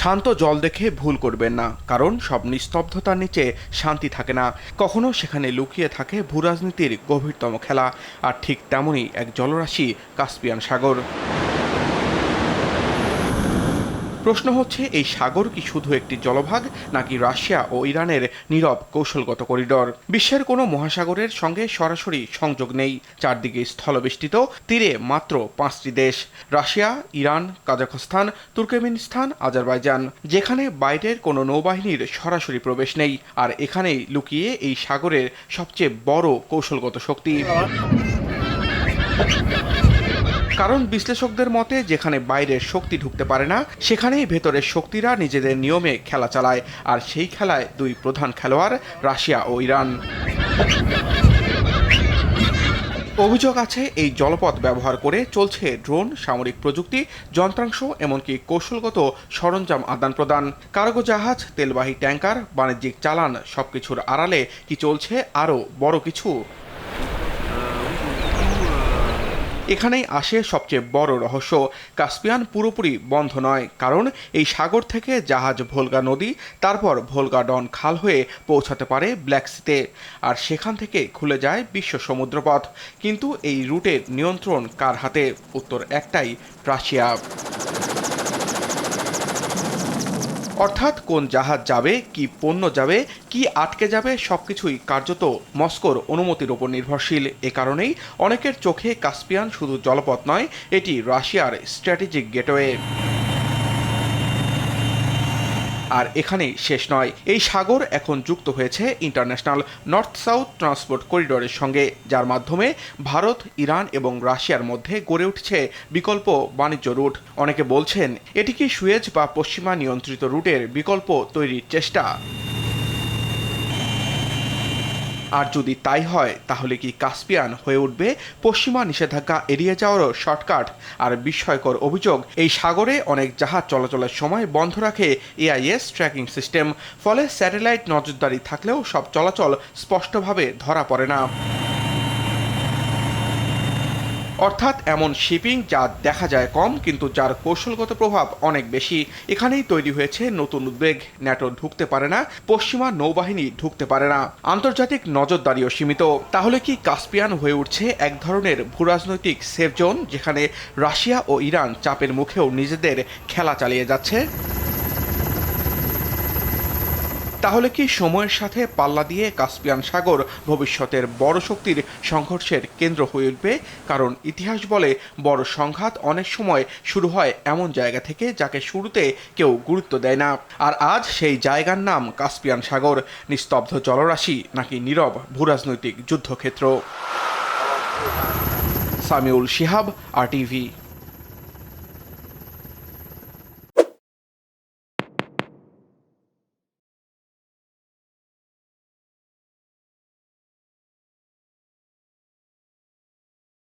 শান্ত জল দেখে ভুল করবেন না, কারণ সব নিস্তব্ধতার নিচে শান্তি থাকে না। কখনো সেখানে লুকিয়ে থাকে ভূরাজনীতির গভীরতম খেলা। আর ঠিক তেমনই এক জলরাশি কাস্পিয়ান সাগর। প্রশ্ন হচ্ছে, এই সাগর কি শুধু একটি জলভাগ, নাকি রাশিয়া ও ইরানের নীরব কৌশলগত করিডর? বিশ্বের কোনো মহাসাগরের সঙ্গে সরাসরি সংযোগ নেই, চারদিকে স্থলবেষ্টিত, তীরে মাত্র 5টি দেশ: Russia, Iran, Kazakhstan, Turkmenistan, Azerbaijan. যেখানে বাইরের কোনো নৌবাহিনীর সরাসরি প্রবেশ নেই। আর এখানেই লুকিয়ে এই সাগরের সবচেয়ে বড় কৌশলগত শক্তি। কারণ বিশ্লেষকদের মতে, যেখানে বাইরের শক্তি ঢুকতে পারে না, সেখানেই ভেতরের শক্তিরা নিজেদের নিয়মে খেলা চালায়। আর সেই খেলায় দুই প্রধান খেলোয়াড় রাশিয়া ও ইরান। অভিযোগ আছে, এই জলপথ ব্যবহার করে চলছে ড্রোন, সামরিক প্রযুক্তি, যন্ত্রাংশ, এমনকি কৌশলগত সরঞ্জাম আদান প্রদান। কার্গো জাহাজ, তেলবাহী ট্যাঙ্কার, বাণিজ্যিক চালান, সবকিছুর আড়ালে কি চলছে আরও বড় কিছু? এখানেই আসে সবচেয়ে বড় রহস্য। কাস্পিয়ান পুরোপুরি বন্ধ নয়, কারণ এই সাগর থেকে জাহাজ ভোলগা নদী, তারপর ভোলগা ডন খাল হয়ে পৌঁছাতে পারে ব্ল্যাক সিতে। আর সেখান থেকে খুলে যায় বিশ্ব সমুদ্রপথ। কিন্তু এই রুটের নিয়ন্ত্রণ কার হাতে? উত্তর একটাই, রাশিয়া। অর্থাৎ কোন জাহাজ যাবে, কি পণ্য যাবে, কি আটকে যাবে, সবকিছুই কার্যত মস্কোর অনুমতির ওপর নির্ভরশীল। এ কারণেই অনেকের চোখে কাস্পিয়ান শুধু জলপথ নয়, এটি রাশিয়ার স্ট্র্যাটেজিক গেটওয়ে। আর এখানেই শেষ নয়, এই সাগর এখন যুক্ত হয়েছে ইন্টারন্যাশনাল নর্থ সাউথ ট্রান্সপোর্ট করিডোরের সঙ্গে, যার মাধ্যমে ভারত, ইরান এবং রাশিয়ার মধ্যে গড়ে উঠছে বিকল্প বাণিজ্য রুট। অনেকে বলছেন, এটি কি সুয়েজ বা পশ্চিমা নিয়ন্ত্রিত রুটের বিকল্প তৈরির চেষ্টা? আর যদি তাই হয়, তাহলে কি কাস্পিয়ান হয়ে উঠবে পশ্চিমা নিষেধাজ্ঞা এড়িয়ে যাওয়ারও শর্টকাট? আর বিস্ময়কর অভিযোগ, এই সাগরে অনেক জাহাজ চলাচলের সময় বন্ধ রাখে এআইএস ট্র্যাকিং সিস্টেম। ফলে স্যাটেলাইট নজরদারি থাকলেও সব চলাচল স্পষ্টভাবে ধরা পড়ে না। অর্থাৎ এমন শিপিং যা দেখা যায় কম, কিন্তু যার কৌশলগত প্রভাব অনেক বেশি। এখানেই তৈরি হয়েছে নতুন উদ্বেগ। ন্যাটো ঢুকতে পারে না, পশ্চিমা নৌবাহিনী ঢুকতে পারে না, আন্তর্জাতিক নজরদারিও সীমিত। তাহলে কি কাস্পিয়ান হয়ে উঠছে এক ধরনের ভূরাজনৈতিক সেফ জোন, যেখানে রাশিয়া ও ইরান চাপের মুখেও নিজেদের খেলা চালিয়ে যাচ্ছে? তাহলে কি সময়ের সাথে পাল্লা দিয়ে কাস্পিয়ান সাগর ভবিষ্যতের বড় শক্তির সংঘর্ষের কেন্দ্র হয়ে উঠবে? কারণ ইতিহাস বলে, বড় সংঘাত অনেক সময় শুরু হয় এমন জায়গা থেকে যাকে শুরুতে কেউ গুরুত্ব দেয় না। আর আজ সেই জায়গার নাম কাস্পিয়ান সাগর। নিস্তব্ধ জলরাশি, নাকি নীরব ভূরাজনৈতিক যুদ্ধক্ষেত্র? সামিউল শিহাব, RTV।